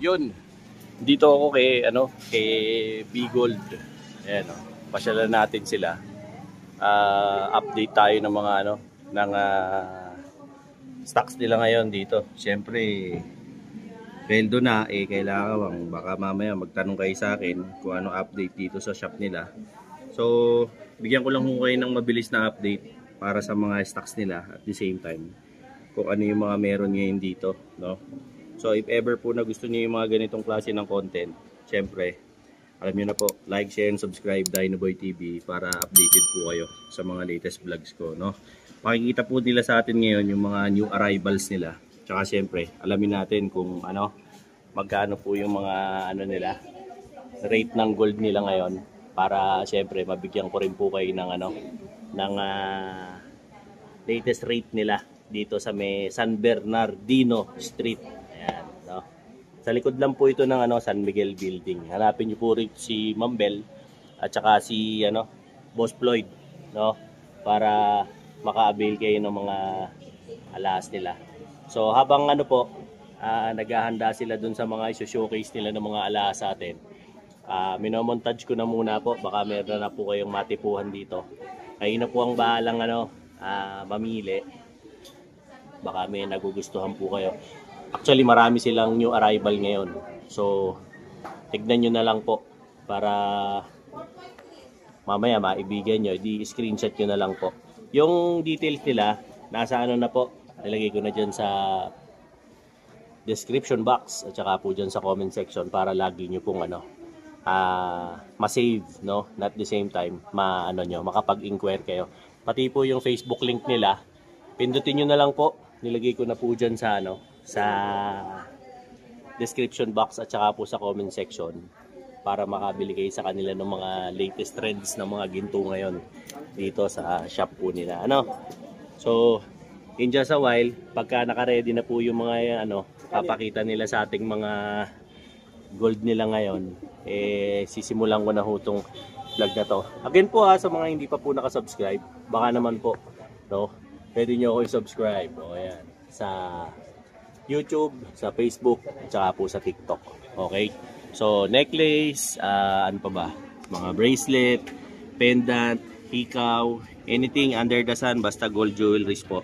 Yun. Dito ako kay kay Bigold. Ayan oh. Pasyalan natin sila. Update tayo ng mga ng stocks nila ngayon dito. Siyempre, Reldo na kailangan baka mamaya magtanong kayo sa akin kung ano update dito sa shop nila. So, bigyan ko lang kayo ng mabilis na update para sa mga stocks nila at the same time kung ano yung mga meron ngayon dito, no? So, if ever po na gusto niyo yung mga ganitong klase ng content, syempre, alam niyo na po, like, share, and subscribe Dinoboy TV para updated po kayo sa mga latest vlogs ko, no? Makikita po nila sa atin ngayon yung mga new arrivals nila. Tsaka syempre, alamin natin kung magkano po yung mga nila, rate ng gold nila ngayon para syempre mabigyan ko rin po kayo ng ng latest rate nila dito sa may San Bernardino Street. Ayan, no? Sa likod lang po ito ng San Miguel Building. Hanapin niyo po rin si Ma'am Bel at saka si Boss Floyd, no? Para maka-avail kayo ng mga alas nila. So habang naghahanda sila dun sa mga i-showcase nila ng mga alas sa atin, minomontage ko na muna po, baka meron na po kayong matipuhan dito. Kayo na po ang bahalang mamili. Baka may nagugustuhan po kayo. Actually, marami silang new arrival ngayon. So, tignan nyo na lang po para mamaya maibigay nyo. Screenshot nyo na lang po. Yung details nila, nasa na po. Nilagay ko na dyan sa description box at saka po dyan sa comment section para lagi nyo pong ma-save, no? At the same time, makapag-inquire kayo. Pati po yung Facebook link nila, pindutin nyo na lang po. Nilagay ko na po dyan sa sa description box at saka po sa comment section para makabili kayo sa kanila ng mga latest trends ng mga ginto ngayon dito sa shop po nila. So, in just a while, pagka naka-ready na po yung mga papakita nila sa ating mga gold nila ngayon, sisimulan ko na itong vlog na to. Again po sa mga hindi pa po nakasubscribe, baka naman po, pwede nyo ako i-subscribe. Ayan, sa YouTube, sa Facebook, at saka po sa TikTok. Okay? So, necklace, ano pa ba? Mga bracelet, pendant, hikaw, anything under the sun, basta gold jewelries po.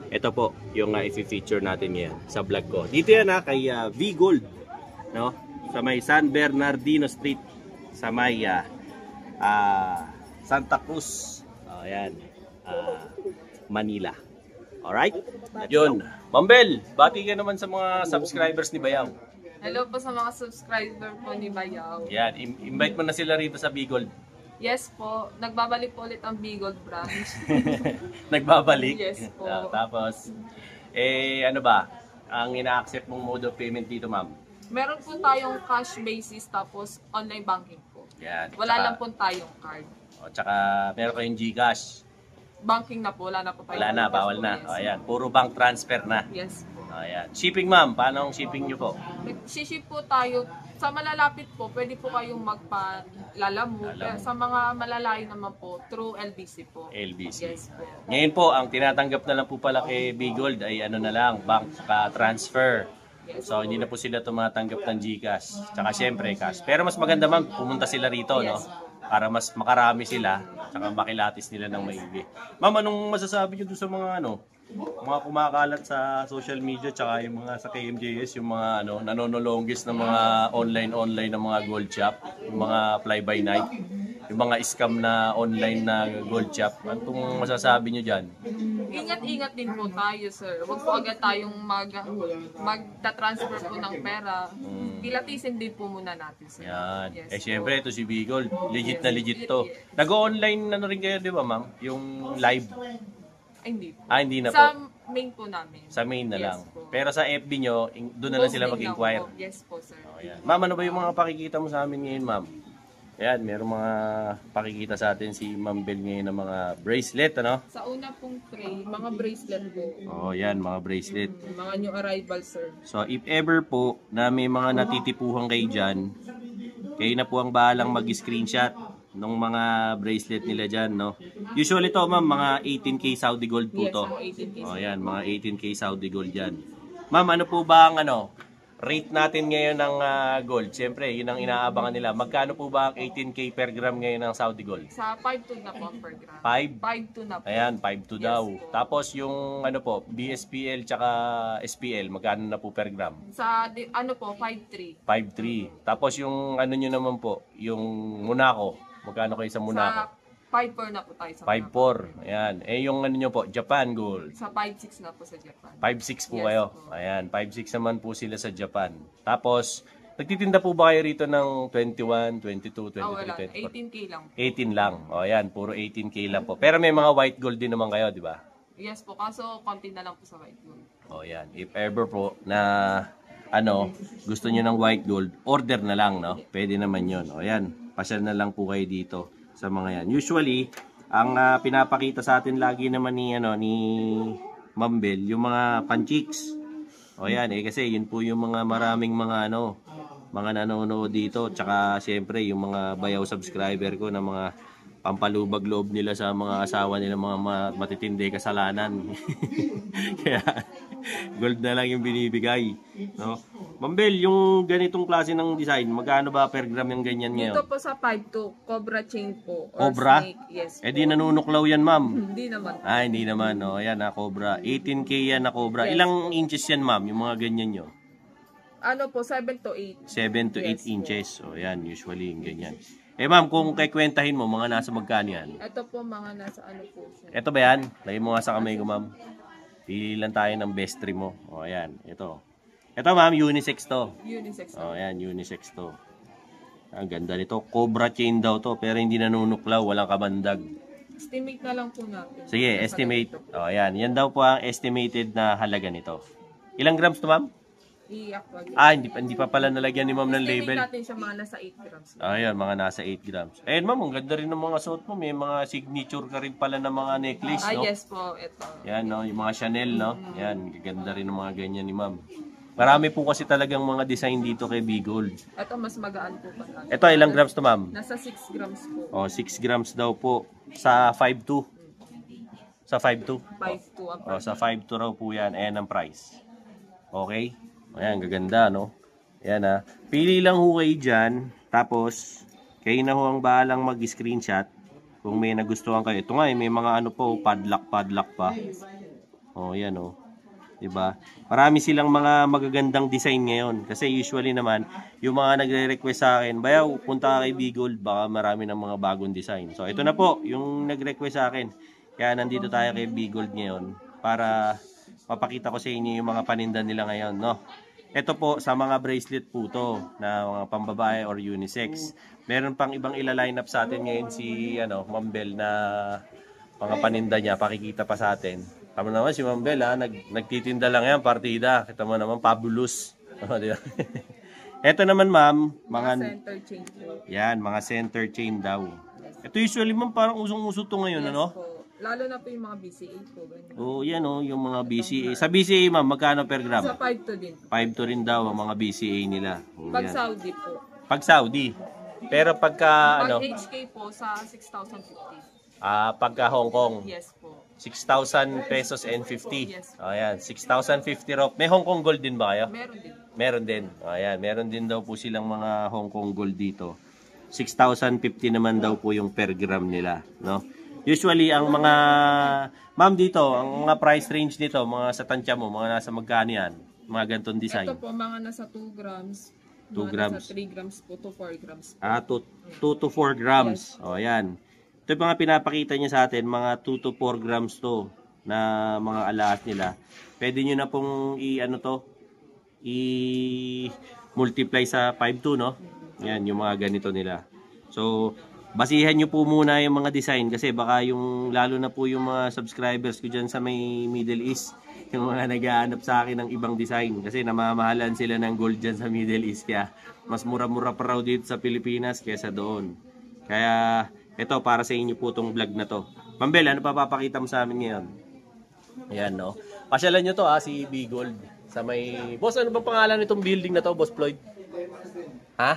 Ito po, yung i-feature natin yan sa vlog ko. Dito yan kay V Gold, no? Sa may San Bernardino Street, sa may Santa Cruz. Ayan. Manila. Alright? Yun. Ma'am Bel, bati ka naman sa mga subscribers ni Bayaw. Hello po sa mga subscriber po ni Bayaw. Yan, invite mo na sila rito sa Bigold. Yes po, nagbabalik po ulit ang Bigold branch. Nagbabalik? Yes po. Tapos, ano ba? Ang ina-accept mong mode of payment dito, ma'am? Meron po tayong cash basis tapos online banking po. Yan. Wala lang po tayong card. O, tsaka meron kayong GCash. Banking na po, wala na po tayo. Wala na, bawal na. Yes. O, ayan, puro bank transfer na. Yes po. O, ayan. Shipping, ma'am, paano ang shipping nyo po? Nag-ship po tayo. Sa malalapit po, pwede po kayong magpa-lalamove. Sa mga malalayo naman po, through LBC po. LBC. Yes po. Ngayon po, ang tinatanggap na lang po pala kay Bigold ay na lang, bank transfer. Yes, so, hindi na po sila tumatanggap ng GCash. Tsaka syempre, cash. Pero mas maganda, ma'am, pumunta sila rito, yes, no? Para mas makarami sila, tsaka makilatis nila ng maigi. Ma'am, anong masasabi nyo doon sa mga mga kumakalat sa social media tsaka yung mga sa KMJS, yung mga nanonolongis ng mga online ng mga gold shop, yung mga fly by night, yung mga scam na online na gold shop. Anong masasabi nyo dyan? Ingat-ingat din po tayo, sir. Huwag po agad tayong magta-transfer po ng pera. Pilatisin din po muna natin, sir. Yan. Yes, Syempre, ito si Bigold. Legit na legit to. Nag-online rin kayo, di ba, ma'am? Yung live. Ay, hindi po. Hindi na sa po. main po namin. Sa main na Yes lang. po. Pero sa FB nyo, doon na lang sila Posting mag-inquire. lang po. Yes po, sir. Yan. Ma'am, ano ba yung mga pakikita mo sa amin ngayon, ma'am? Ayan, meron mga pakikita sa atin si Ma'am Bel ngayon ng mga bracelet, Sa una pong tray, mga bracelet po. yan, mga bracelet. Mga new arrival, sir. So, if ever po na may mga natitipuhan kayo dyan, kayo na po ang bahalang mag-screenshot ng mga bracelet nila dyan, Usually to, ma'am, mga 18K Saudi Gold po Yes, to. mga 18K. Yan, mga 18K Saudi Gold dyan. Ma'am, ano po ba ang rate natin ngayon ng gold. Siyempre, yun ang inaabangan nila. Magkano po ba ang 18K per gram ngayon ng Saudi Gold? Sa 5.2 na po per gram. 5? 5.2 na po. Ayan, 5.2 Yes daw. po. Tapos yung ano po, BSPL tsaka SPL, magkano na po per gram? Sa ano po, 5.3. 5.3. Tapos yung ano nyo naman po, yung Monaco, magkano kayo sa Monaco? Sa 5.4 na po tayo sa 5.4. Ayan. Eh yung ano nyo po, Japan Gold. Sa 5.6 na po sa Japan. 5.6 po Yes kayo. po. Ayan, 5.6 naman po sila sa Japan. Tapos, nagtitinda po ba kayo rito ng 21, 22, 23, Wala. 24? 18K lang po. 18 lang. O ayan, puro 18K lang po. Pero may mga white gold din naman kayo, di ba? Yes po, kaso konti na lang po sa white gold. O yan, if ever po na ano, gusto nyo ng white gold, order na lang, no? Pwede naman yun. O yan, pasyal na lang po kayo dito sa mga yan. Usually, ang pinapakita sa atin lagi naman ni Ma'am Bel, yung mga panchicks. O yan, kasi yun po yung mga maraming mga mga nanonood dito. Tsaka siyempre yung mga bayaw subscriber ko na mga pampalubag loob nila sa mga asawa nila, mga matitindi kasalanan. Kaya gold na lang yung binibigay, no? Ma'am Bel, yung ganitong klase ng design, magkano ba per gram yung ganyan ngayon? Dito po sa 5.2, Cobra chain po. Or Cobra? snake. Yes po. Eh di nanunuklaw yan, ma'am. Hindi naman. Hindi naman, no. Ayan na, Cobra. 18K yan na Cobra. Yes. Ilang inches yan, ma'am, yung mga ganyan nyo? Ano po, 7 to 8. 7 to 8 Yes po. inches. O yan, usually yung ganyan. Eh ma'am, kung kikwentahin mo, mga nasa magkano yan? Ito po mga nasa ano po siya. Ito ba yan? Lagay mo nga sa kamay ko, ma'am. Pili lang tayo ng best trim mo. O ayan, ito. Ito ma'am, unisex to. Unisex. O ayan, unisex to. Ang ganda nito. Cobra chain daw to, pero hindi nanunuklaw, walang kabandag. Estimate na lang po natin. Sige, estimate. O ayan, yan daw po ang estimated na halaga nito. Ilang grams to ma'am? I-actually. Hindi pa pala nalagyan ni ma'am ng label. Estimate natin siya mga nasa 8 grams. Ayun, mga nasa 8 grams. Ayun ma'am, ang ganda rin ng mga suot mo. May mga signature ka rin pala ng mga necklace, no? Yes po, ito. Yan, no? Yung mga Chanel, no? Yan, ganda rin ng mga ganyan ni ma'am. Marami po kasi talagang mga design dito kay Bigold. Ito mas magaan po pa. Ito, ilang grams to ma'am? Nasa 6 grams po. O, 6 grams daw po. Sa 5.2. Sa 5.2. 5 to up. O, sa 5.2 raw po yan. Ayan ang price. Okay? Ayan, gaganda, no? Ayan, ha. Pili lang ho kayo dyan. Tapos, kayo na ho ang bahalang mag-screenshot kung may nagustuhan kayo. Ito nga, may mga ano po, padlock pa. O, ayan, o. Diba? Marami silang mga magagandang design ngayon. Kasi usually naman, yung mga nagre-request sa akin, bayaw, punta ka kay Bigold, baka marami ng mga bagong design. So, ito na po, yung nag-request sa akin. Kaya nandito tayo kay Bigold ngayon para papakita ko sa inyo yung mga paninda nila ngayon, no? Ito po, sa mga bracelet po to, na mga pambabae or unisex. Meron pang ibang ila-line up sa atin ngayon si, Ma'am Bel na mga paninda niya, pakikita pa sa atin. Tama naman si Ma'am Bel, nagtitinda lang yan, partida. Kita mo naman, fabulous. Diba? Ito naman, ma'am, mga Center chain po. yan, mga center chain daw. Ito usually, ma'am, parang usong-uso to ngayon, Yes ano? po. Lalo na po yung mga BCA po. Ganyan. Oh, yan oh, yung mga BCA. Sa BCA, ma'am, magkano per gram? Sa 5 to din. 5 to rin daw ang mga BCA nila. Oh, Pag yan. Saudi po. Pag Saudi. Pero pagka, Pag HK po sa 6,050. pagka Hong Kong, Yes po. 6,000 pesos and 50. Yes. Ayan, 6,050 raw. May Hong Kong gold din ba kayo? Meron din. Meron din. Ayan, meron din daw po silang mga Hong Kong gold dito. 6,050 naman daw po yung per gram nila, no? Usually ang mga ma'am dito, ang mga price range nito, mga sa tansya mo, mga nasa magkano yan? Mga ganitong design. Ito po mga nasa 2 grams. 2 Mga grams. Nasa 3 grams po to 4 grams po. 2 to 4 grams. O, ayan. Ito yung mga pinapakita niya sa atin, mga 2 to 4 grams to na mga alahas nila. Pwede nyo na pong i-multiply sa 5.2, no? Yan, yung mga ganito nila. So, basihan nyo po muna yung mga design kasi baka yung, lalo na po yung mga subscribers ko dyan sa may Middle East, yung mga nag-aanap sa akin ng ibang design kasi namamahalan sila ng gold dyan sa Middle East. Kaya mas mura-mura pa raw dito sa Pilipinas kaysa doon. Kaya ito para sa inyo po itong vlog na to. Ma'am Bel, ano pa papakita mo sa amin ngayon? Ayan, no? Pasyalan nyo to si Bigold. Sa may... Boss, ano ba pangalan nitong building na to, Boss Floyd? Ha?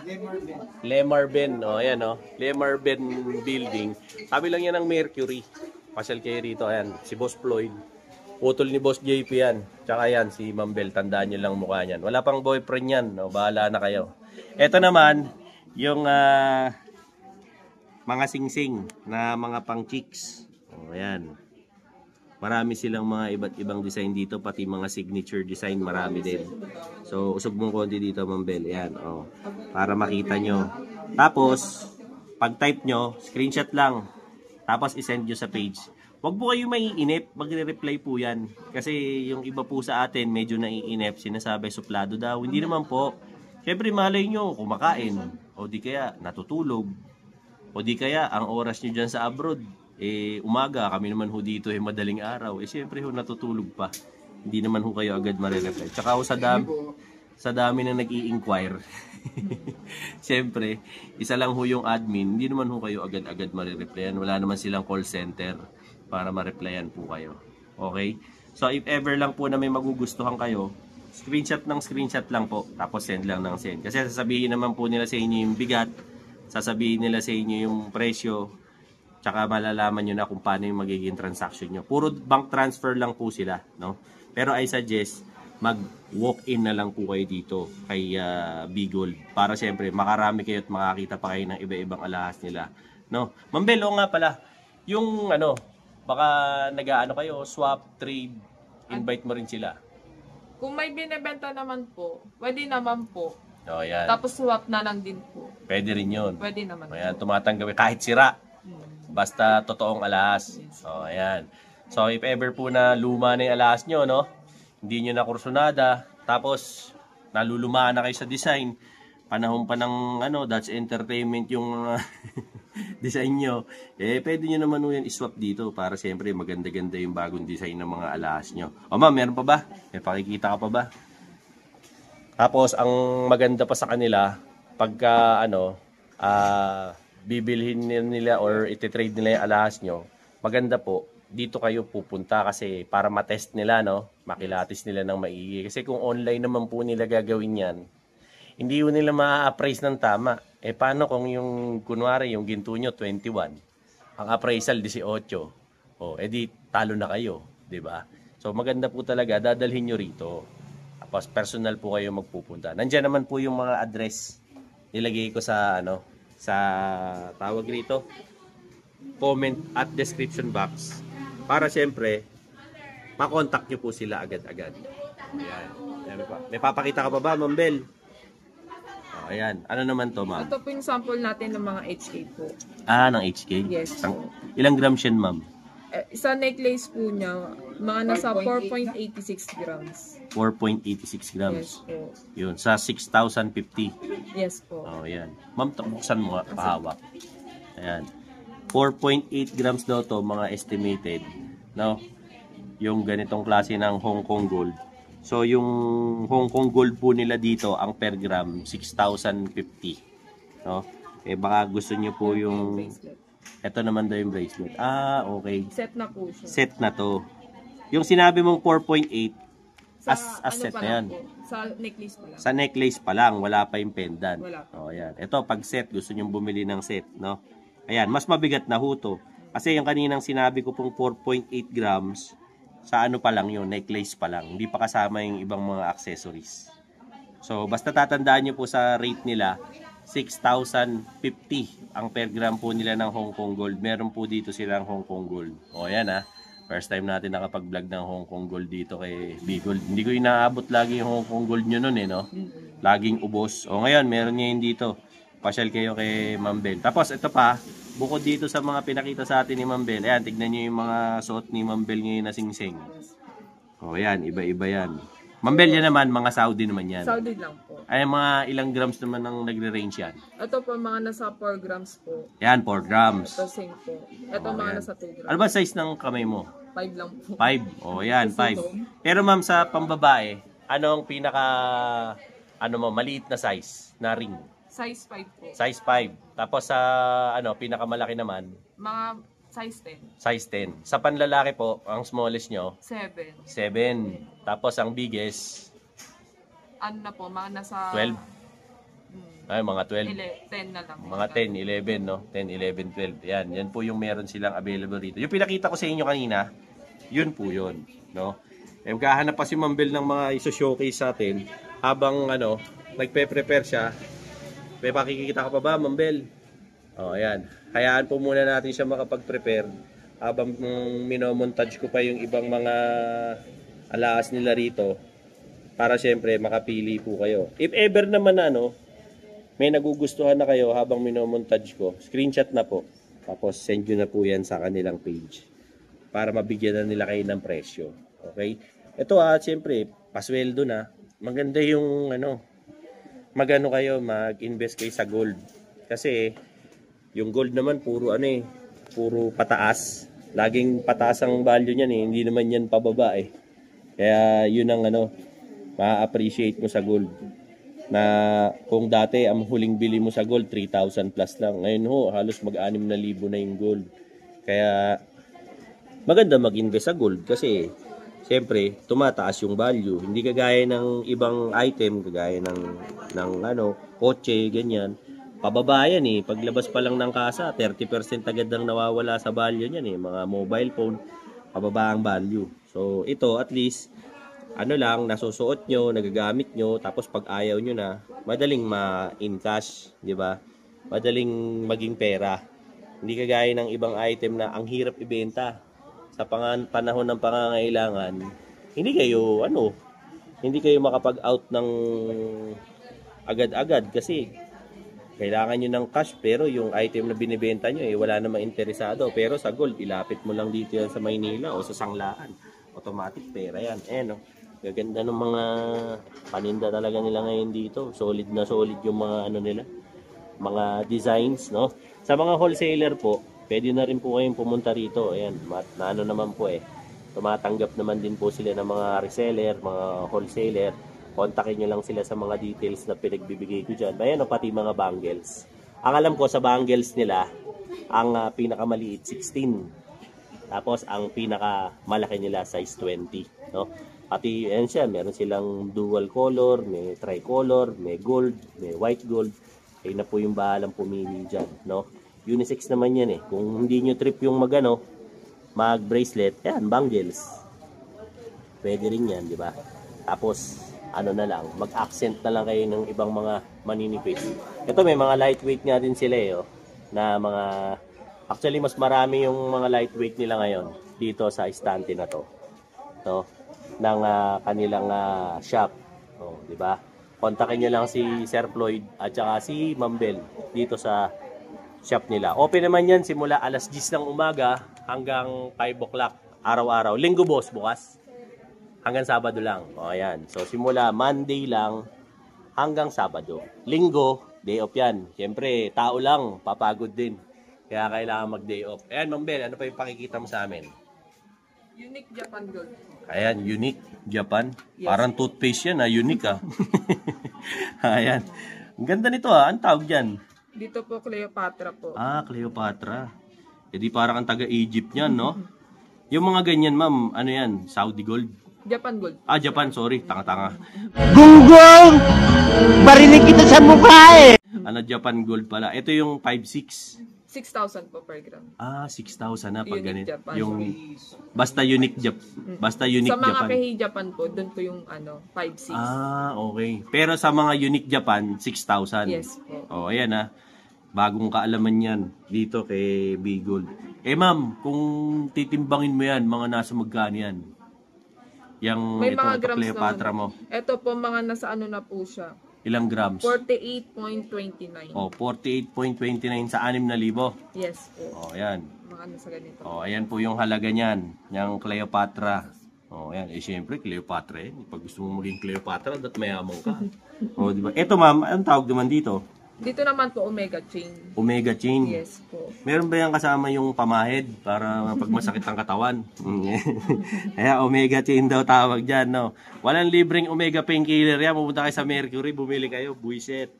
Lemarben. O, ayan, no? Lemarben Building. Sabi lang yan ng Mercury. Pasyal kayo rito. Ayan, si Boss Floyd. Utol ni Boss JP yan. Tsaka yan, si Ma'am Bel. Tandaan nyo lang mukha niyan. Wala pang boyfriend yan. No? Bahala na kayo. Ito naman, yung mga singsing na mga pang chicks. O, ayan. Marami silang mga iba't ibang design dito. Pati mga signature design, marami din. So, usog mong konti dito, Ma'am Bel. Ayan, o. Para makita nyo. Tapos, pag type nyo, screenshot lang. Tapos, isend nyo sa page. Huwag po kayo maiinip, magre-reply po yan. Kasi yung iba po sa atin, medyo naiinip, sinasabi suplado daw. Hindi naman po. Siyempre, malay nyo, kumakain. O di kaya, natutulog. O di kaya, ang oras nyo dyan sa abroad, umaga, kami naman ho dito, madaling araw. Siyempre ho, natutulog pa. Hindi naman ho kayo agad marereply. Tsaka ho, sa dami na nag-i-inquire. Siyempre, isa lang ho yung admin, hindi naman ho kayo agad-agad marireplyan. Wala naman silang call center para ma-replyan po kayo. Okay? So, if ever lang po na may magugustuhan kayo, screenshot lang po, tapos send lang ng send. Kasi sasabihin naman po nila sa inyo yung bigat, sasabihin nila sa inyo yung presyo, tsaka malalaman nyo na kung paano yung magiging transaction nyo. Puro bank transfer lang po sila, no? Pero I suggest, mag-walk-in na lang po kayo dito kay Bigold para siyempre makarami kayo at makakita pa kayo ng iba-ibang alahas nila, no? Ma'am Bel, oo nga pala, yung baka nag-aano kayo, swap, trade, invite mo rin sila. Kung may binebenta naman po, pwede naman po. O, yan. Tapos swap na lang din po. Pwede rin yun. Pwede naman. Ayan, tumatanggap kahit sira. Basta totoong alahas. O, ayan. So, if ever po na luma na yung alahas nyo, no? Hindi nyo na kursunada, tapos nalulumaan na kayo sa design, panahon pa ng That's Entertainment yung design nyo, pwede nyo naman yan iswap dito para siyempre maganda-ganda yung bagong design ng mga alahas nyo. O ma'am, meron pa ba? May pakikita ka pa ba? Tapos, ang maganda pa sa kanila, pagka bibilhin nila or ititrade nila yung alahas nyo, maganda po, dito kayo pupunta kasi para matest nila, no? Makilatis nila ng maigi. Kasi kung online naman po nila gagawin yan, hindi yun nila ma-appraise ng tama. Paano kung yung, kunwari, yung ginto nyo, 21, ang appraisal, 18, di talo na kayo, di ba? So, maganda po talaga, dadalhin nyo rito. Tapos, personal po kayo magpupunta. Nandiyan naman po yung mga address. Nilagay ko sa, sa tawag rito, comment at description box. Para siyempre, makontak nyo po sila agad-agad. Ayan. May papakita ka pa ba, Ma'am Bel? Ayan. Ano naman to, ma'am? Ito po yung sample natin ng mga HK po. Ng HK? Yes. Ilang grams yan, ma'am? Isa necklace po niya, mga nasa 4.86 grams. 4.86 grams. Yes po. Yun, sa 6,050. Yes po. Ayan. Ma'am, buksan mo nga, pahawak. Ayan. 4.8 grams daw to, mga estimated. No? Yung ganitong klase ng Hong Kong Gold. So, yung Hong Kong Gold po nila dito, ang per gram, 6,050. No? Baka gusto nyo po yung... Ito naman daw yung bracelet. Okay. Set na po siya. Set na to. Yung sinabi mong 4.8, as set na yan. Po? Sa necklace pa lang. Sa necklace pa lang, wala pa yung pendant. Wala pa. Ayan. Ito, pag set, gusto nyo bumili ng set. No? Ayan, mas mabigat na huto. Kasi yung kaninang sinabi ko pong 4.8 grams, sa pa lang yun, necklace pa lang. Hindi pa kasama yung ibang mga accessories. So, basta tatandaan nyo po sa rate nila, 6,050 ang per gram po nila ng Hong Kong Gold. Meron po dito silang Hong Kong Gold. O, ayan First time natin nakapag-vlog ng Hong Kong Gold dito kay Bigold. Hindi ko inaabot lagi yung Hong Kong Gold nyo nun no? Laging ubos. O, ngayon, meron niya yun dito. Pasyal kayo kay Ma'am Bel. Tapos, ito pa, bukod dito sa mga pinakita sa atin ni Ma'am Bel, ayan, tignan nyo yung mga suot ni Ma'am Bel ngayon na sing-sing. O, ayan, iba-iba yan. Ma'am Bel, yan naman, mga Saudi naman yan. Saudi lang po. Ay, mga ilang grams naman ang nagre-range yan? Ito po, mga nasa 4 grams po. Yan, 4 grams. Ito, same po. Ito, mga yan. nasa 2 grams. Ano ba size ng kamay mo? 5 lang po. 5. O, yan, 5. Pero ma'am, sa pambabae, anong pinaka, maliit na size na ring? Size 5 po. Size 5. Tapos sa, pinakamalaki naman? Mga size 10. Size 10. Sa panlalaki po, ang smallest nyo? 7. 7. Tapos ang biggest? Ano na po, mga nasa... 12? Ay, mga 12. 10 na lang. Mga 10, 11, no? 10, 11, 12. Yan po yung meron silang available rito. Yung pinakita ko sa inyo kanina, yun po yun, no? Eh, maghahanap pa si Ma'am Bel ng mga iso-showcase sa atin habang nagpe-prepare siya. May pakikita ka pa ba, Ma'am Bel? Oh, ayan. Hayaan po muna natin siya makapag-prepare habang minomontage ko pa yung ibang mga alaas nila rito para syempre makapili po kayo. If ever naman may nagugustuhan na kayo habang minomontage ko, screenshot na po. Tapos send nyo na po yan sa kanilang page para mabigyan na nila kayo ng presyo. Okay? Ito syempre, pasweldo na. Maganda yung magano kayo, mag-invest kayo sa gold. Kasi yung gold naman puro puro pataas. Laging pataas ang value niyan Hindi naman yan pababa Kaya yun ang ma-appreciate mo sa gold. Na kung dati ang huling bili mo sa gold 3,000 plus lang. Ngayon halos mag-6,000 na yung gold. Kaya maganda mag-invest sa gold kasi siyempre tumataas yung value. Hindi kagaya ng ibang item, kagaya ng kotse, ganyan. Pababa yan Paglabas pa lang ng kasa, 30% agad ang nawawala sa value niyan Mga mobile phone, pababa ang value. So ito at least lang, nasusuot nyo, nagagamit nyo, tapos pag ayaw nyo na, madaling ma-in cash, di ba? Madaling maging pera. Hindi kagaya ng ibang item na ang hirap ibenta. Sa panahon ng pangangailangan, hindi kayo makapag-out ng agad-agad kasi kailangan nyo ng cash pero yung item na binibenta nyo wala namang interesado. Pero sa gold, ilapit mo lang dito yan sa Maynila o sa Sanglaan. Automatic pera yan. Gaganda ng mga paninda talaga nila ngayon dito. Solid na solid yung mga nila. Mga designs, no? Sa mga wholesaler po, pwede na rin po kayong pumunta rito. Ayan, naman po tumatanggap naman din po sila ng mga reseller, mga wholesaler. Kontakin nyo lang sila sa mga details na pinagbibigay ko dyan. Ayan, pati mga bangles. Ang alam ko sa bangles nila, ang pinakamaliit 16. Tapos ang pinakamalaki nila size 20, no? Pati ayan siya, meron silang dual color, may tricolor, may gold, may white gold. Kayo na po yung bahalang pumili dyan, no? Unisex naman yan Kung hindi nyo trip yung mag-bracelet, yan, bangles. Pwede rin yan, di ba? Tapos, na lang, mag-accent na lang kayo ng ibang mga maninipis. Ito may mga lightweight nga din sila na mga, actually mas marami yung mga lightweight nila ngayon dito sa istante na to. No? Ng kanilang shop. Di ba? Kontakin nyo lang si Sir Floyd at saka si Ma'am Bel dito sa shop nila. Open naman yan simula alas 10 ng umaga hanggang 5 o'clock araw-araw. Linggo boss, bukas. Hanggang Sabado lang. Ayan. So simula Monday lang hanggang Sabado. Linggo, day off yan. Siyempre, tao lang, papagod din. Kaya kailangan mag-day off. Ayan, Ma'am Bel, ano pa yung pakikita mo sa amin? Unique Japan Gold. Ayan, Unique Japan. Yes. Parang toothpaste yan, unique Ayan. Ang ganda nito Ang tawag dyan? Dito po, Cleopatra po. Cleopatra. E di parang ang taga-Egypt yan, no? Yung mga ganyan, ma'am, ano yan? Saudi gold? Japan Gold. Japan, sorry. Tanga-tanga. Gunggong! Barinig kita sa mukha Japan Gold pala. Ito yung 5.6. 6,000 po per gram. 6,000 na pag Unique ganito. Japan. Yung basta unique basta unique Sa mga Japan. Kehi Japan po, doon po yung 5,600. Okay. Pero sa mga unique Japan, 6,000. Yes po. Ayan Bagong kaalaman yan dito kay Bigold. Ma'am, kung titimbangin mo yan, mga nasa magkano yan? May mga grams Cleopatra mo. Ito po, mga nasa na po siya. Ilang grams? 48.29. 48.29 sa 6,000. Yes po. Ayan. Mga nasa ganito. Ayan po yung halaga niyan, yung Cleopatra. Ayan. Siyempre, Cleopatra Pag gusto mo maging Cleopatra, dapat mayaman ka. Diba? Ito ma'am, anong tawag naman dito? Dito naman po, Omega Chain. Omega Chain? Yes po. Meron ba yan kasama yung pamahid para pag masakit ang katawan? Kaya Omega Chain daw tawag dyan, no? Walang libreng Omega painkiller yan. Pupunta kayo sa Mercury, bumili kayo, buisit.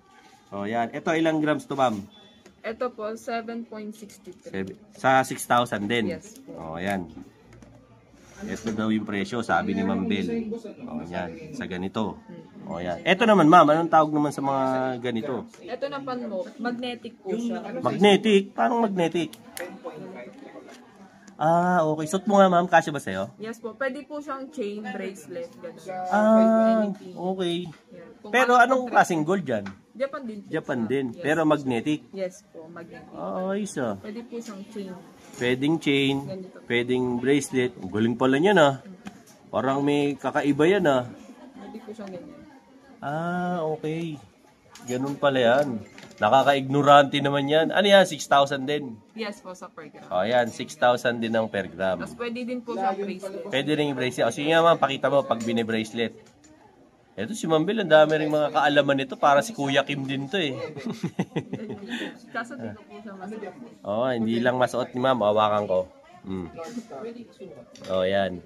Yan. Ito, ilang grams to, ma'am? Ito po, 7.63. Sa 6,000 din? Yes po. Yan. Ito daw yung presyo, sabi ni Ma'am Bel. Yan. Sa ganito. Yan. Ito naman, ma'am, anong tawag naman sa mga ganito? Ito naman mo, magnetic po siya. Magnetic? Parang magnetic? Ah, okay. Suot mo nga ma'am, kasya ba sa'yo? Yes po. Pwede po siyang chain, bracelet, gano'n. Ah, Anything. okay. Yan. Kung Pero ano anong po, klaseng gold dyan? Japan din po. Japan siya. din. Yes. Pero magnetic. Yes po, magnetic. Ah, ayos ah. Pwede po siyang chain. Pwedeng chain, Ganito. pwedeng bracelet. Ang galing pala niyan ah. Parang may kakaiba yan ah. Pwede po siyang ganyan. Ah, okay. Ganun pala yan. Nakaka-ignorante naman yan. Ano yan? 6,000 din. Yes po, sa per gram. O yan, 6,000 din ang per gram. Tapos pwede din po siyang bracelet. Pwede rin yung bracelet. O sige nga ma'am, pakita mo pag bine-bracelet. Ito si Ma'am Bel, ang dami rin mga kaalaman nito. Para si Kuya Kim din to eh. Kaso dito po siya masarap. Oo, hindi lang masuot ni Ma'am. Hawakan ko. O yan.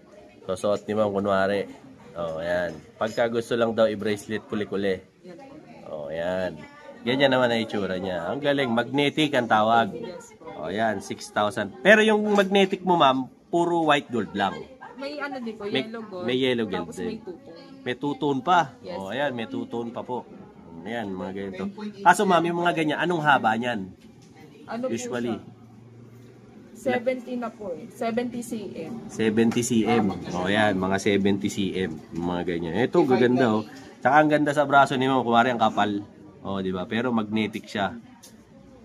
Susuot ni Ma'am kunwari. O yan. Pagka gusto lang daw i-bracelet kuli-kuli. Yan po. O yan. Ganyan naman ang itsura niya. Ang galing. Magnetic ang tawag. Yes po. O yan, 6,000. Pero yung magnetic mo ma'am, puro white gold lang. May ano din po, May- yellow gold. may yellow gold Tapos din. may tutong. May two-tone pa. Yes. O ayan, may two-tone pa po. Ayan, mga ganito. Kaso ma'am, yung mga ganyan, anong haba niyan? Ano Usually, po siya? 70 na po eh. 70 cm. 70 cm. O ayan, mga 70 cm. Yung mga ganyan. Ito, gaganda oh. Tsaka ang ganda sa braso ni ma'am, kumari ang kapal. O, di ba? Pero magnetic siya.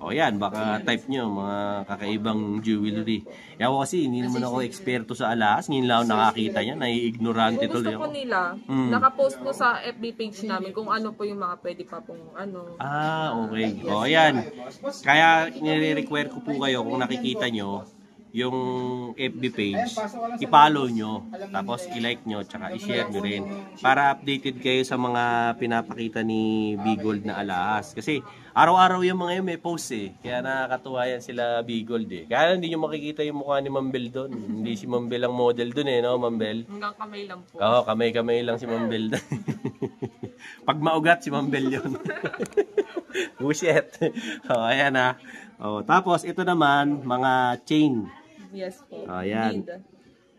O yan, baka type nyo, mga kakaibang jewelry. Ako kasi, hindi naman ako eksperto sa alahas. Ngayon lang ako nakakita niya, nai-ignorante Kung tuloy gusto ako. po nila, nakapost po sa FB page namin kung ano po yung mga pwede pa pong ano. Ah, okay. O, ayan. Kaya nire-require ko po kayo kung nakikita nyo yung FB page, i-follow nyo, tapos i-like nyo, tsaka i-share nyo rin para updated kayo sa mga pinapakita ni Bigold na alahas. Kasi araw-araw yung mga yun may post eh. Kaya nakakatuwa yan sila Bigold eh. Kaya hindi nyo makikita yung mukha ni Mambel doon. Hindi si Mambel ang model doon eh, no Mambel? Hanggang kamay lang po. Oo, kamay-kamay lang si Mambel. Pag maugat si Mambel yun. Bullshit. O, ayan ah. O, tapos ito naman, mga chain. Yes po. Ayan. Bead.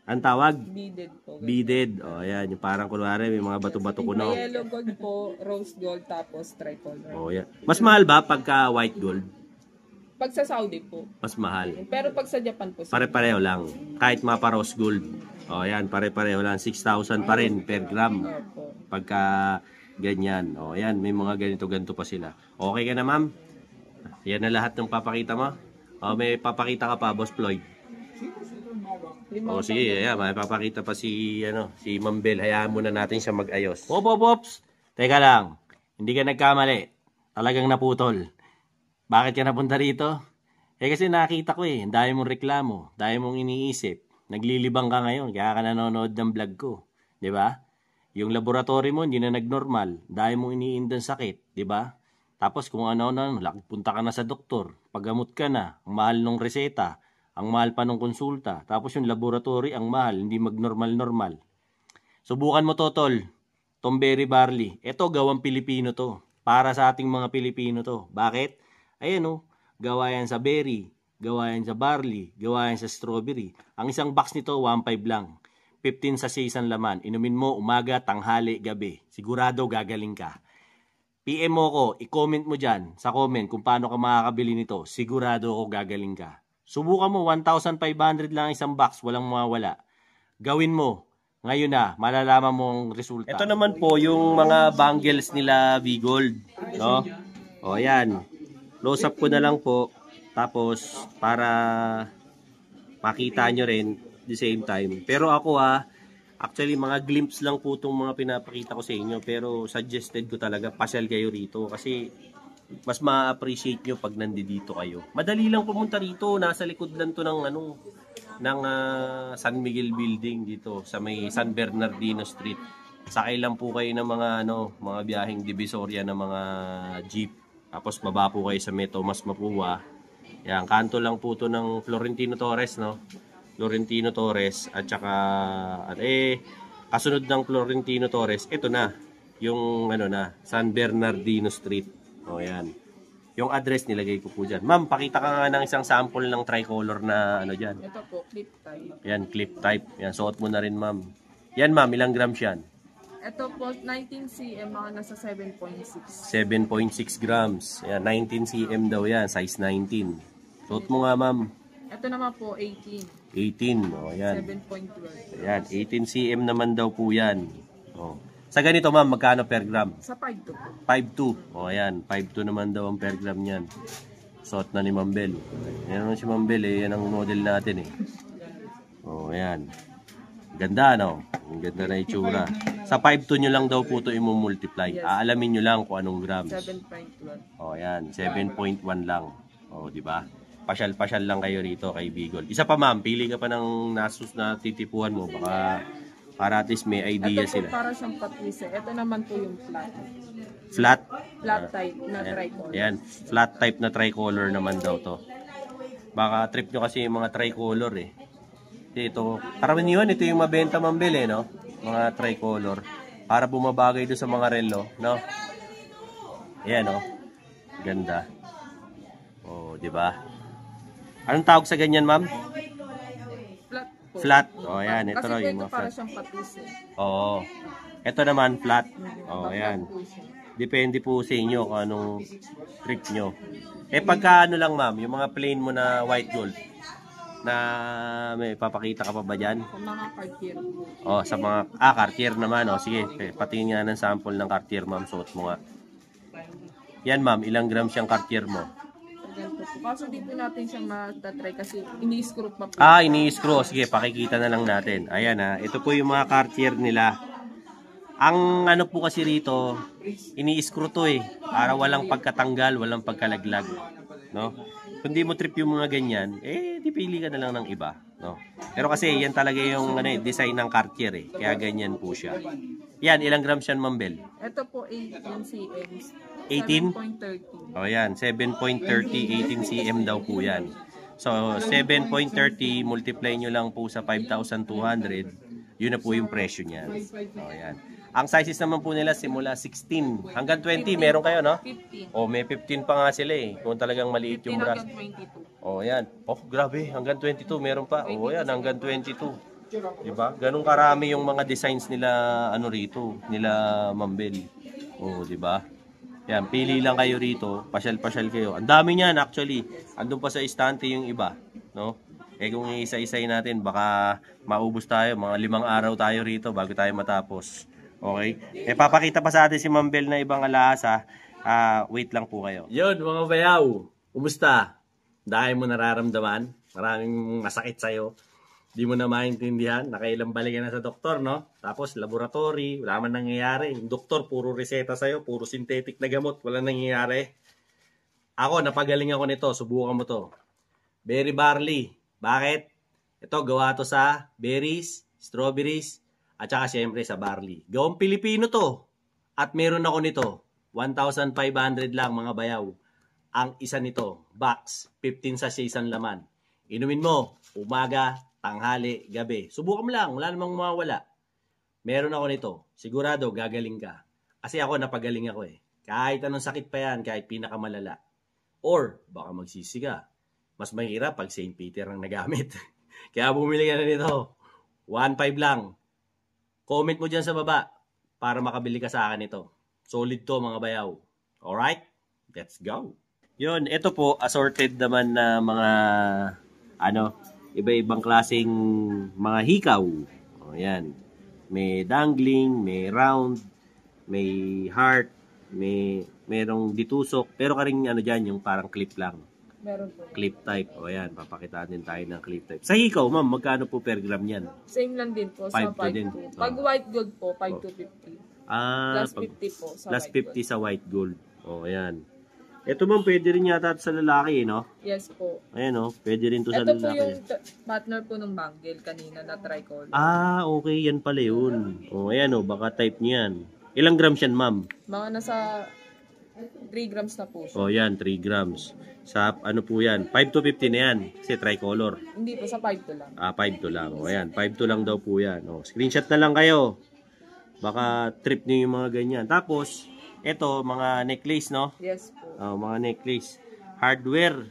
Ang tawag? Beaded po. Beaded. O, ayan. Yung parang kunwari, may mga bato-bato ko no. May yellow gold po, rose gold, tapos tricolor. O, ayan. Mas mahal ba pagka white gold? Pag sa Saudi po. Mas mahal. Pero pag sa Japan po, Pare-pareho lang. Kahit mapa rose gold. O, ayan. Pare-pareho lang. 6,000 pa rin per gram. Opo. Pagka ganyan. O, ayan. May mga ganito-ganito pa sila. Okay ka na, ma'am? Yan na lahat ng papakita mo. O, may papakita ka pa, Boss Floyd. O sige, ayan, may papakita pa si Ma'am Bel. Hayaan muna natin siya mag-ayos. Pops! Teka lang, hindi ka nagkamali. Talagang naputol. Bakit ka napunta rito? Kasi nakita ko ang dami mong reklamo, dami mong iniisip. Naglilibang ka ngayon, kaya ka nanonood ng vlog ko. 'Di ba? Yung laboratory mo hindi na nagnormal, dami mong iniindang sakit, 'di ba? Tapos kung punta ka na sa doktor, paggamot ka na, ang mahal ng reseta, ang mahal pa ng konsulta. Tapos yung laboratory, ang mahal, hindi mag-normal-normal. Subukan mo to, tol. Tomberry barley. Ito, gawang Pilipino to. Para sa ating mga Pilipino to. Bakit? Ayan gawa yan sa berry, gawa yan sa barley, gawa yan sa strawberry. Ang isang box nito, 1.5 lang. 15 sa isang laman. Inumin mo umaga, tanghali, gabi. Sigurado gagaling ka. PM mo ko, i-comment mo dyan sa comment kung paano ka makakabili nito. Sigurado ako gagaling ka. Subukan mo, 1,500 lang isang box, walang mawawala. Gawin mo. Ngayon na, malalaman mo ang resulta. Ito naman po yung mga bangles nila Bigold, no? O ayan. Close up ko na lang po. Tapos para makita nyo rin the same time. Pero ako actually mga glimpse lang po itong mga pinapakita ko sa inyo. Pero suggested ko talaga, pasyal kayo rito. Kasi mas ma-appreciate nyo pag nandito kayo. Madali lang pumunta rito. Nasa likod lang to ng San Miguel Building dito sa may San Bernardino Street. Sakay lang po kayo ng mga biyaheng Divisoria ng mga jeep. Tapos baba po kayo sa may Tomas Mapua. Yan, kanto lang po to ng Florentino Torres, no? Florentino Torres at saka kasunod ng Florentino Torres, ito na yung San Bernardino Street. O yan. Yung address nilagay ko po dyan. Ma'am, pakita ka nga ng isang sample ng tricolor na dyan. Ito po, clip type. Yan, clip type. Yan, suot mo na rin ma'am. Yan ma'am, ilang grams yan? Ito po, 19 cm, mga nasa 7.6. 7.6 grams. Yan, 19 cm daw yan, size 19. Suot mo nga ma'am. Ito naman po, 18. 18. O, yan. 7.12. Ayan, 18 cm naman daw po yan. O. Sa ganito, ma'am, magkano per gram? Sa 5 to po. 5.2. O, ayan. 5.2 naman daw ang per gram niyan. Suot na ni Ma'am Bel. Yan naman si Ma'am Bel, eh. Yan ang model natin, eh. O, ayan. Ganda, no? Ang ganda na itsura. Sa 5.2 nyo lang daw po ito i-multiply. Yes. Aalamin nyo lang kung anong grams. 7.12. O, ayan. 7.1 lang. O, di ba? Pasyal-pasyal lang kayo rito kay Bigol. Isa pa, ma'am. Pili ka pa ng nasus na titipuhan mo. Baka para at least may idea Ito po sila. para siyang patwise. Ito naman po yung flat. Flat. Flat type na tricolor. Ayan. Flat type na tricolor naman daw to. Baka trip nyo kasi yung mga tricolor, eh. Ito. Karamihan, ito yung mabenta, Ma'am Bel, eh, no? Mga tricolor. Para bumabagay doon sa mga relo, no? Ayan, no? Ganda. Oh, di ba? Anong tawag sa ganyan, ma'am? Flat po. Flat. Oh, ayan. Ito Kasi raw ito yung mga para flat. siyang patwise. Oo. Ito naman, flat. Oh, ayan. Po siya. Depende po sa inyo kung anong trip nyo. Eh, pagka ano lang, ma'am, yung mga plain mo na white gold, na may papakita ka pa ba dyan? Sa mga Cartier po. Oh, sa mga, Cartier naman. Oh, sige, patingin nga ng sample ng Cartier, ma'am. Suot mo nga. Yan, ma'am. Ilang grams yung Cartier mo? Ganito po. Kaso di po natin siyang matatry kasi ini-screw pa po. Ini-screw. Sige, pakikita na lang natin. Ayan, ha. Ito po yung mga Cartier nila. Ang ano po kasi rito, ini-screw to, eh. Para walang pagkatanggal, walang pagkalaglag. No? Kung di mo trip yung mga ganyan, eh, dipili ka na lang ng iba. No? Pero kasi, yan talaga yung design ng Cartier, eh. Kaya ganyan po siya. Yan, ilang grams yan, Ma'am Bel? Ito po 18 cm. 18? 7.30. O yan, 7.30, 18 cm daw po yan. So, 7.30, multiply nyo lang po sa 5,200, yun na po yung presyo niya. O yan. Ang sizes naman po nila simula 16 hanggang 20, meron kayo, no? 15. O, may 15 pa nga sila, eh. Kung talagang maliit 15 yung brass. hanggang 22. O, yan. Oh, grabe, hanggang 22, meron pa. O, yan, hanggang 22. Diba? Ganun karami yung mga designs nila, ano rito, nila Ma'am Bel. O, diba? Yan, pili lang kayo rito, pasyal-pasyal kayo. Ang dami niyan actually. Andun pa sa istante yung iba, no? Eh kung isa-isay natin, baka maubos tayo, mga 5 araw tayo rito bago tayo matapos. Okay? Eh papakita pa sa atin si Ma'am Bel na ibang alahas. Wait lang po kayo. Yun, mga bayaw. Kumusta? Dahil mo nararamdaman, maraming masakit sa'yo. Di mo na maintindihan, nakailang balik ka na sa doktor, no? Tapos laboratory, wala man nangyayari. Yung doktor, puro reseta sa'yo, puro synthetic na gamot, wala nangyayari. Ako, napagaling ako nito, subukan mo to. Berry barley. Bakit? Ito, gawa to sa berries, strawberries, at saka syempre sa barley. Gawang Pilipino to. At meron ako nito, 1,500 lang mga bayaw. Ang isa nito, box, 15 sachets ang laman. Inumin mo, umaga, tanghali, gabi. Subukan mo lang, wala namang mawawala. Meron ako nito. Sigurado, gagaling ka. Kasi ako, napagaling ako, eh. Kahit anong sakit pa yan, kahit pinakamalala. Or, baka magsisi ka. Mas mahirap pag St. Peter ang nagamit. Kaya bumili ka na nito. 1,500 lang. Comment mo dyan sa baba para makabili ka sa akin ito. Solid to, mga bayaw. Alright? Let's go. Yun, ito po, assorted naman na mga, iba-ibang klaseng mga hikaw. O, yan. May dangling, may round, may heart, merong ditusok. Pero karing dyan, yung parang clip lang. Meron po. Clip type. O yan, papakitaan din tayo ng clip type. Sa hikaw, ma'am, magkano po per gram yan? Same lang din po sa 5 to din. 5.2. Pag white gold po, 5 to 50. Plus 50 po sa plus white 50 gold. sa white gold. O, ayan. Ito ma'am, pwede rin yata sa lalaki, no? Yes po. Ayan, no? Pwede rin to sa Ito po lalaki. yung partner po ng bangle kanina na tricolor. Okay. Yan pala yun. O, ayan, o. Baka type niyan. Ilang grams yan, ma'am? Mga nasa 3 grams na po siya. O, yan. 3 grams. Sa, ano po yan? 5 to 50 na yan. Kasi tricolor. Hindi po, sa 5 to lang. 5 to lang. O, ayan. 5 to lang daw po yan. O, screenshot na lang kayo. Baka trip niyo yung mga ganyan. Tapos, ito, mga necklace, no? Yes po. Mga necklace. Hardware.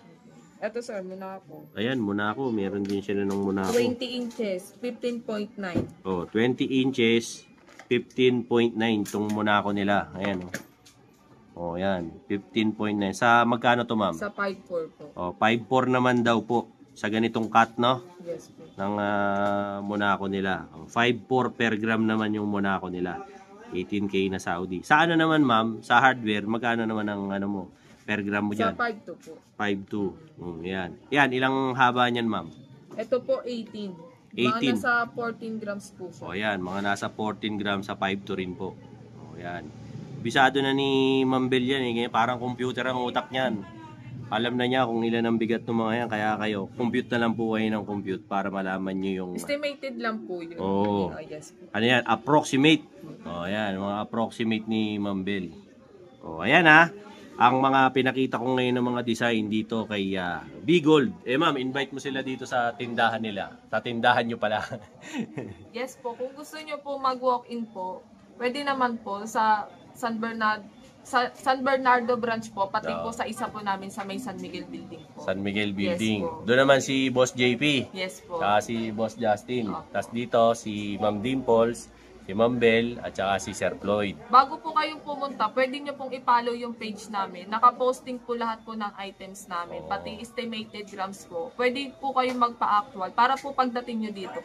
Ito sir, Monaco. Ayan, Monaco. Meron din sila ng Monaco. 20 inches, 15.9. 20 inches, 15.9 itong Monaco nila. Ayan, ayan, 15.9. Sa magkano to, ma'am? Sa 5.4 po. 5.4 naman daw po. sa ganitong cut, no? Yes po. Ng Monaco nila. 5.4 per gram naman yung Monaco nila. 18K na Saudi. Sa ano naman, ma'am? Sa hardware, magkano naman ang ano mo? Per gram mo Sa dyan? 5.2 po. 5.2. Yan. Yan, ilang haba niyan, ma'am? Ito po 18. 18. Mga nasa 14 grams po siya. O yan, mga nasa 14 grams sa 5.2 rin po. O yan. Bisado na ni Ma'am Bel yan eh. Parang computer ang utak niyan. Alam na niya kung ilan ang bigat ng mga yan. Kaya kayo, compute na lang po kayo ng compute para malaman nyo yung... Estimated lang po yun. Oo. Yes po. Ano yan? Approximate. O yan, mga approximate ni Ma'am Bel. O ayan ha. Ang mga pinakita ko ngayon ng mga design dito kay B-Gold. Eh ma'am, invite mo sila dito sa tindahan nila. Sa tindahan nyo pala. Yes po. Kung gusto nyo po mag-walk-in po, pwede naman po sa San Bernardo branch po, pati po sa isa po namin sa may San Miguel Building po. San Miguel Building. Yes po. Doon naman si Boss JP. Yes po. Saka si Boss Justin. Opo. Tapos dito si Ma'am Dimples, si Ma'am Bel, at saka si Sir Floyd. Bago po kayong pumunta, pwede nyo pong i-follow yung page namin. Nakaposting po lahat po ng items namin, pati estimated grams po. Pwede po kayong magpa-actual para po pagdating nyo dito.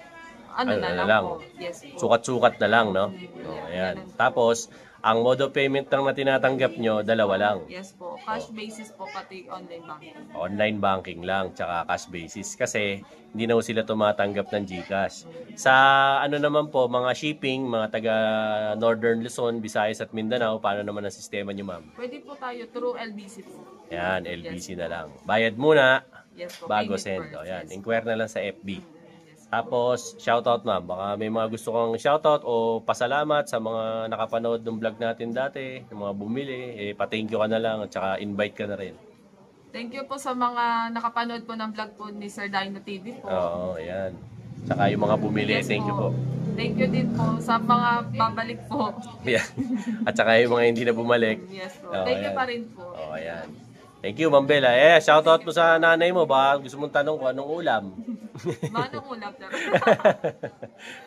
Ano na lang po. Yes po. Sukat-sukat na lang, no? Ayan. Tapos, ang mode of payment lang na tinatanggap nyo, dalawa lang. Yes po. Cash basis po, pati online banking. Online banking lang, tsaka cash basis. Kasi, hindi na sila tumatanggap ng GCash. Sa ano naman po, mga shipping, mga taga Northern Luzon, Visayas at Mindanao, paano naman ang sistema nyo, ma'am? Pwede po tayo through LBC po. Ayan, LBC na lang. Bayad muna, Yes po. bago payment send. first. O, ayan, Yes. inquire na lang sa FB. Yes. Tapos, shoutout ma'am. Baka may mga gusto kong shoutout o pasalamat sa mga nakapanood ng vlog natin dati, yung mga bumili, pa-thank you ka na lang at saka invite ka na rin. Thank you po sa mga nakapanood po ng vlog po ni Sir Dino TV po. Oo, ayan. Tsaka yung mga bumili, Yes thank you po. Thank you din po sa mga babalik po. Ayan. At saka yung mga hindi na bumalik. Yes po. Oo, Thank you ayan. pa rin po. Oo, ayan. Thank you, Ma'am Bella. Shoutout mo sa nanay mo. Baka gusto mong tanong kung anong ulam. Manong ulap na.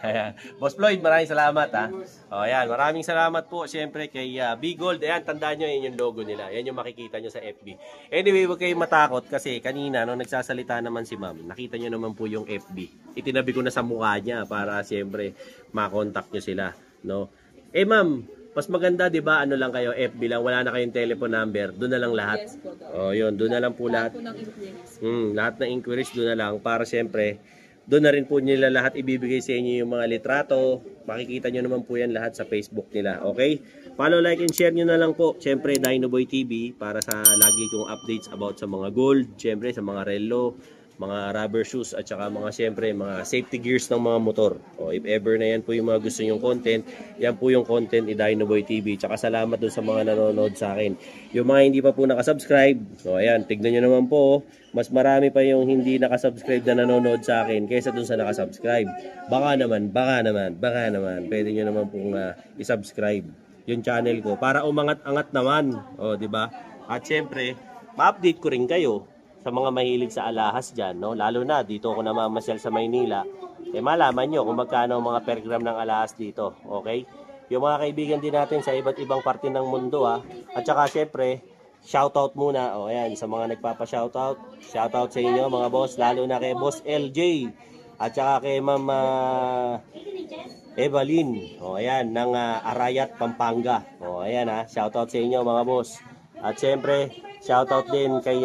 Ayan. Boss Floyd, maraming salamat ha. O, ayan, maraming salamat po siyempre kay B-Gold. Ayan, tandaan nyo, yan yung logo nila. Yan yung makikita nyo sa FB. Anyway, huwag kayong matakot kasi kanina nung nagsasalita naman si ma'am, nakita nyo naman po yung FB. Itinabi ko na sa mukha niya para siyempre makontak nyo sila. No? Ma'am, mas maganda 'di ba ano lang kayo, FB lang, wala na kayong telephone number, doon na lang lahat. Yes po. Oh, 'yun, doon na lang po lahat. Po ng inquiries. Lahat ng inquiries doon na lang para siyempre doon na rin po nila lahat ibibigay sa inyo yung mga litrato. Makikita nyo naman po yan lahat sa Facebook nila. Okay? Follow, like, and share nyo na lang po. Siyempre, Dinoboy TV para sa lagi kong updates about sa mga gold, siyempre sa mga relo, mga rubber shoes, at saka mga siyempre mga safety gears ng mga motor. O if ever na yan po yung mga gusto nyong content, yan po yung content ni Dinoboy TV. Tsaka salamat dun sa mga nanonood sa akin. Yung mga hindi pa po nakasubscribe, o ayan, tignan nyo naman po, mas marami pa yung hindi nakasubscribe na nanonood sa akin kaysa dun sa nakasubscribe. Baka naman, pwede nyo naman pong isubscribe yung channel ko para umangat-angat naman. O, di ba? At siyempre, ma-update ko rin kayo sa mga mahilig sa alahas dyan, no? Lalo na dito ako namamasyal sa Maynila, malaman nyo kung magkano ang mga per gram ng alahas dito, okay? Yung mga kaibigan din natin sa iba't ibang parte ng mundo, ha? At saka syempre, shoutout muna, ayan, sa mga nagpapa-shoutout, shoutout sa inyo mga boss, lalo na kay Boss LJ, at saka kay Ma'am Evelyn, ayan, ng Arayat, Pampanga, ayan ha, shoutout sa inyo mga boss. At syempre, shoutout din kay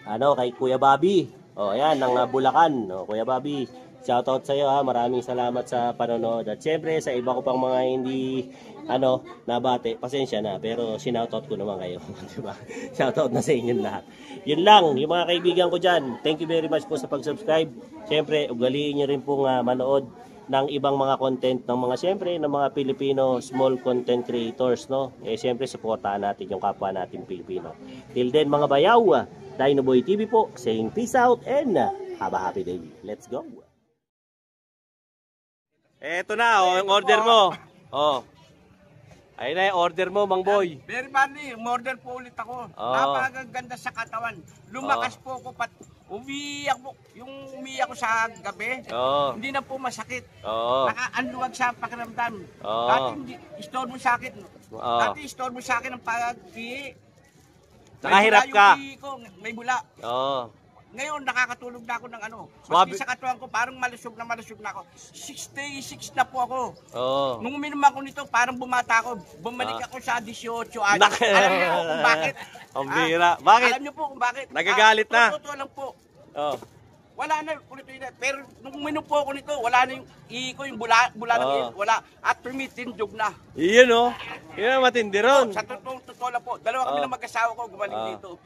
kay Kuya Bobby. Ayan, ng Bulacan. Kuya Bobby, shoutout sa iyo ha. Maraming salamat sa panonood. At syempre, sa iba ko pang mga hindi nabate, pasensya na, pero sinoutout ko naman kayo. Diba? Shoutout na sa inyo lahat. Yun lang, yung mga kaibigan ko dyan. Thank you very much po sa pag-subscribe. Syempre, ugaliin nyo rin pong manood ng ibang mga content ng mga syempre ng mga Pilipino small content creators, no? Syempre suportahan natin yung kapwa natin Pilipino. Till then mga bayaw, Dinoboy TV po saying peace out and have a happy day. Let's go. Eto na, yung order mo. Ayun na yung order mo, Mang Boy. Very funny, umorder po ulit ako. Napakaganda sa katawan. Lumakas po ako, umiyak po. Yung umiyak ko sa gabi, hindi na po masakit. Nakaanluwag sa pakiramdam. Dati store mo sa akin. Dati store mo sa akin ang pag-i. Nakahirap ka. May bula. Ngayon, nakakatulog na ako ng ano. Swabe. Maski sa katawan ko, parang malusog na ako. 66 na po ako. Oo. Nung uminom ako nito, parang bumata ako. Bumalik ako sa 18 anos. Alam niyo po kung bakit? Ang bira. Bakit? Alam niyo po kung bakit? Nagagalit na. Totoo lang po. Oo. Wala na ulit yun. Pero nung uminom po ako nito, wala na yung ihi ko, yung bula ng ihi. Wala. At tumitindog na. Iyon oh. Yun ang matindi ron. Sa totoo lang po. Dalawa kami ng mag-asawa ko gumaling dito.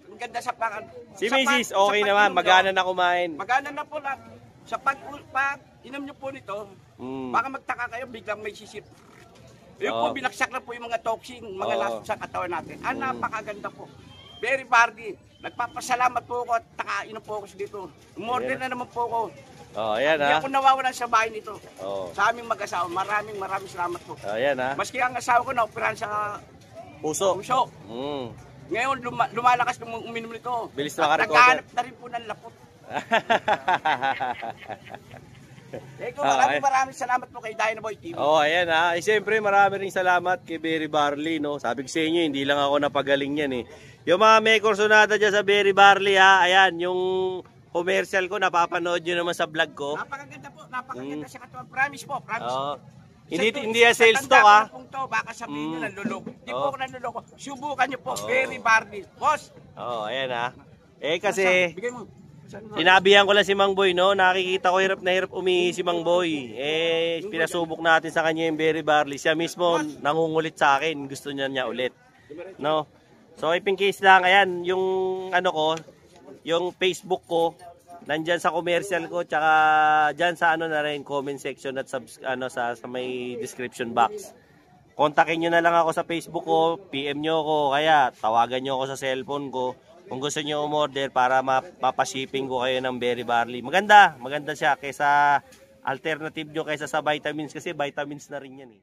Ang ganda sa pakan. Si Mrs. okay naman. Magana na kumain. Magana na po lang. Sa pag inom nyo po nito, baka magtaka kayo, biglang may sisip. Yung po, binaksak na po yung mga toxin, mga lason sa katawan natin. Napakaganda po. Very party. Nagpapasalamat po ako at nakainom po ako dito. Umorder na naman po ako. Ayan Hindi ako nawawalan sa bahay nito. Sa aming mag-asawa. Maraming salamat po. Ayan Maski ang asawa ko na-operahan sa puso. Ngayon, lumalakas nung uminom nito. Bilis na makarecover. Naghahanap na rin po ng lapot. Maraming salamat po kay Dynaboy TV. Ayan siyempre marami ring salamat kay Berry Barley, no. Sabi ko sa inyo, hindi lang ako napagaling yan eh. Yung mga may kursonada dyan sa Berry Barley ayan, yung commercial ko, napapanood nyo naman sa vlog ko. Napakaganda po, napakaganda sa katawan. Promise po, promise. Hindi yan sales talk Baka sabihin nyo nanluloko. Hindi po ako nanluloko. Subukan nyo po, Berry Barley. Boss! Ayan kasi bigay mo. sinabihan ko lang si Mang Boy, no? Nakikita ko hirap na hirap umihi si Mang Boy. Pinasubok natin sa kanya yung Berry Barley. Siya mismo nangungulit sa akin. Gusto niya ulit. No? So, in case lang, ayan, yung ano ko, yung Facebook ko, nandyan sa commercial ko, tsaka dyan sa ano na rin, comment section at sa may description box. Kontakin nyo na lang ako sa Facebook ko, PM nyo ako, kaya tawagan nyo ako sa cellphone ko. Kung gusto nyo umorder para mapashipping ko kayo ng Berry Barley. Maganda siya kaysa alternative nyo kaysa sa vitamins kasi vitamins na rin yan eh.